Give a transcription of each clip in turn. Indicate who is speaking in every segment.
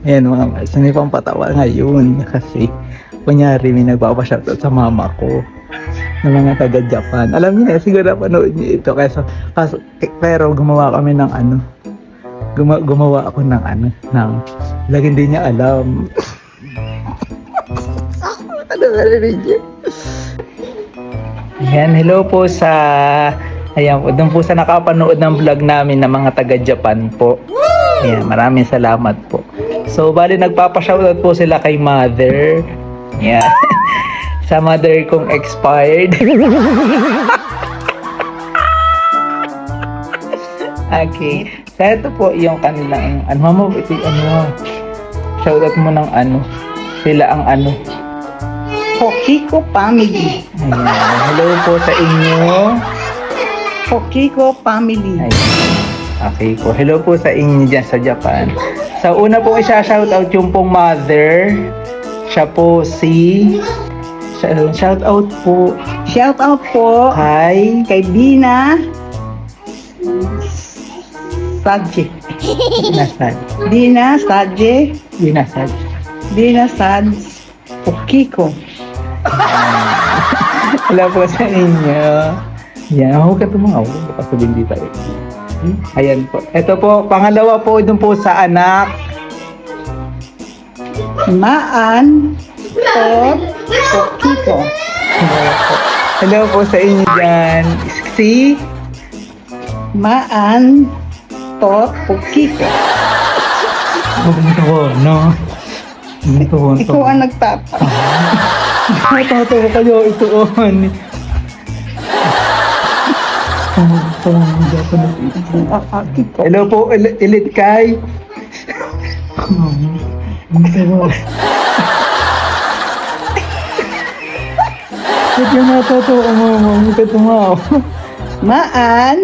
Speaker 1: Ayan mga guys, hindi pang patawa ngayon kasi kunyari may nagpapashoutout sa mama ko ng mga taga Japan. Alam niyo na, siguro napanood niyo ito pero gumawa kami ng gumawa ako ng lagi hindi niya alam. Ano nga rin niya? Ayan, hello po ayan po, doon po sa nakapanood ng vlog namin ng mga taga Japan po. Ayan, maraming salamat po. So, bali nagpapa-shoutout po sila kay mother. Ayan. Sa mother kong expired. Okay. So, ito po yung kanilang, shoutout mo ng sila ang
Speaker 2: Hokiko family.
Speaker 1: Ayan. Hello po sa inyo.
Speaker 2: Hokiko family.
Speaker 1: Ayan. Okay po. Hello po sa inyo dyan sa Japan. Sa una po isa-shoutout yung pong mother. Siya po shoutout po
Speaker 2: Shout out po kay Dina Sadje.
Speaker 1: Dinasad.
Speaker 2: Dina Sadje.
Speaker 1: Dinasad.
Speaker 2: Dina Sadje. Hokiko.
Speaker 1: Hello po sa inyo. Yan. Huwag ka tumawa. Baka sabihin di tayo. Ayan po. Ito po. Pangalawa po dun po sa anak.
Speaker 2: Maan Tot Hokiko.
Speaker 1: Hello po sa inyo dyan. Si
Speaker 2: Maan Tot Hokiko.
Speaker 1: no?
Speaker 2: Ikaw ang nagtapa.
Speaker 1: Tatawa kayo ito on. Hello po, Elite Kai. Ba't yung natatawa mo? Huwag ka tumawa.
Speaker 2: Maan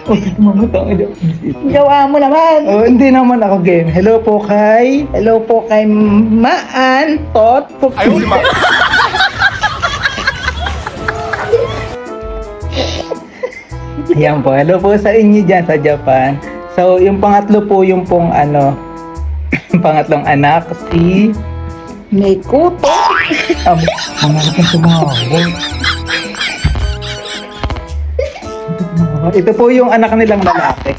Speaker 1: Oh, mamutang ito.
Speaker 2: gawa mo naman.
Speaker 1: Oh, hindi naman ako game. Hello po kay...
Speaker 2: Hello po kay Maan Tot Hokiko.
Speaker 1: Ayan po. Hello po sa inyo dyan sa Japan. So, yung pangatlo po, yung pong pangatlong anak, si...
Speaker 2: Mekuto.
Speaker 1: Mga kang tumawa. Ito po yung anak nilang lalaki.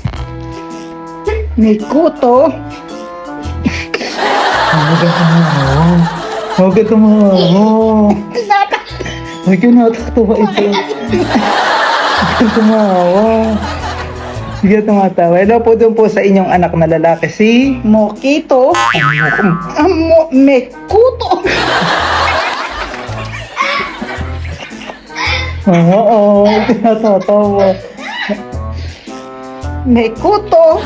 Speaker 2: Mekuto.
Speaker 1: Huwag ka tumawa. Huwag ka tumawa. Huwag ka natatawa ito. Huwag ka tumawa. Sige, tumatawa. Hello po doon po sa inyong anak na lalaki, si...
Speaker 2: Mokito. Mekuto.
Speaker 1: Oo, tinatatawa.
Speaker 2: Mekuto.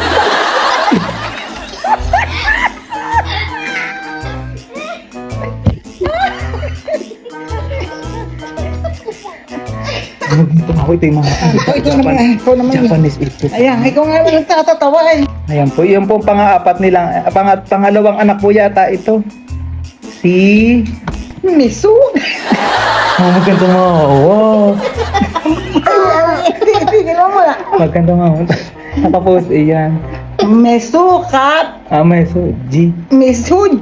Speaker 1: Ako ito yung mga
Speaker 2: Ikaw naman.
Speaker 1: Japanese ito.
Speaker 2: Ayan, ikaw nga yung nagtatatawa eh.
Speaker 1: Ayan po, yung pong pangalawang anak po yata ito. Si...
Speaker 2: Misug.
Speaker 1: Huwag kang tumawa.
Speaker 2: Tigil mo na.
Speaker 1: Huwag kang tumawa. Nakapost iyan.
Speaker 2: Mesukat.
Speaker 1: May so, G.
Speaker 2: Misud.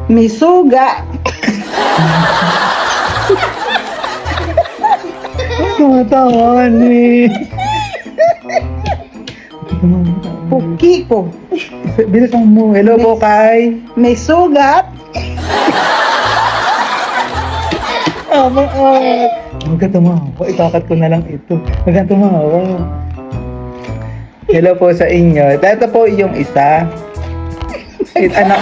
Speaker 2: Misuga.
Speaker 1: Tumatawa ni.
Speaker 2: Hokiko.
Speaker 1: Bilisan mo. Hello po kay...
Speaker 2: May sugat.
Speaker 1: Huwag ka tumawa. Itakat ko na lang ito. Huwag ka tumawa. Hello po sa inyo. Ito po yung isa. Anak.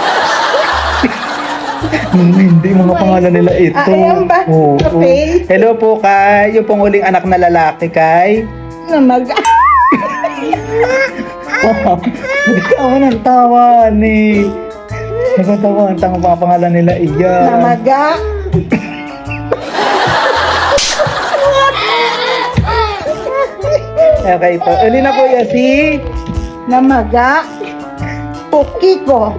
Speaker 1: Hindi mga pangalan nila ito.
Speaker 2: Ayan ba?
Speaker 1: Oo.
Speaker 2: Okay.
Speaker 1: Hello po kay yung pong huling anak na lalaki kay...
Speaker 2: Namag.
Speaker 1: Nagtawa ng tawa ni... Nagtawa ang mga pangalan nila iyan.
Speaker 2: Namaga.
Speaker 1: Okay po. Uli na po yan si...
Speaker 2: Namaga. Hokiko.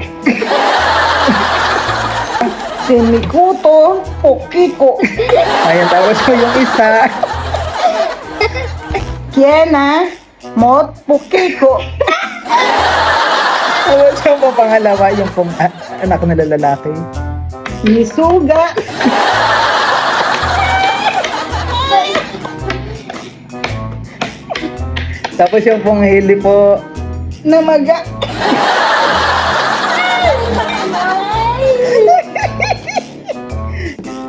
Speaker 2: Si Mikuto Pokiko.
Speaker 1: Ayan, tapos po yung isa.
Speaker 2: Kiena Mot Pokiko.
Speaker 1: Tapos yung po pangalawa, yung pong anak na lalaki.
Speaker 2: Misuga.
Speaker 1: Tapos yung pong hili po.
Speaker 2: Namaga.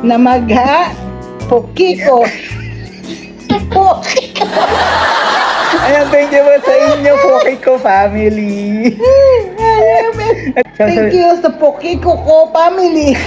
Speaker 2: Namagha Pokiko. Pokiko.
Speaker 1: Ayan, thank you po sa inyo, Pokiko family.
Speaker 2: Thank you sa Pokiko ko family.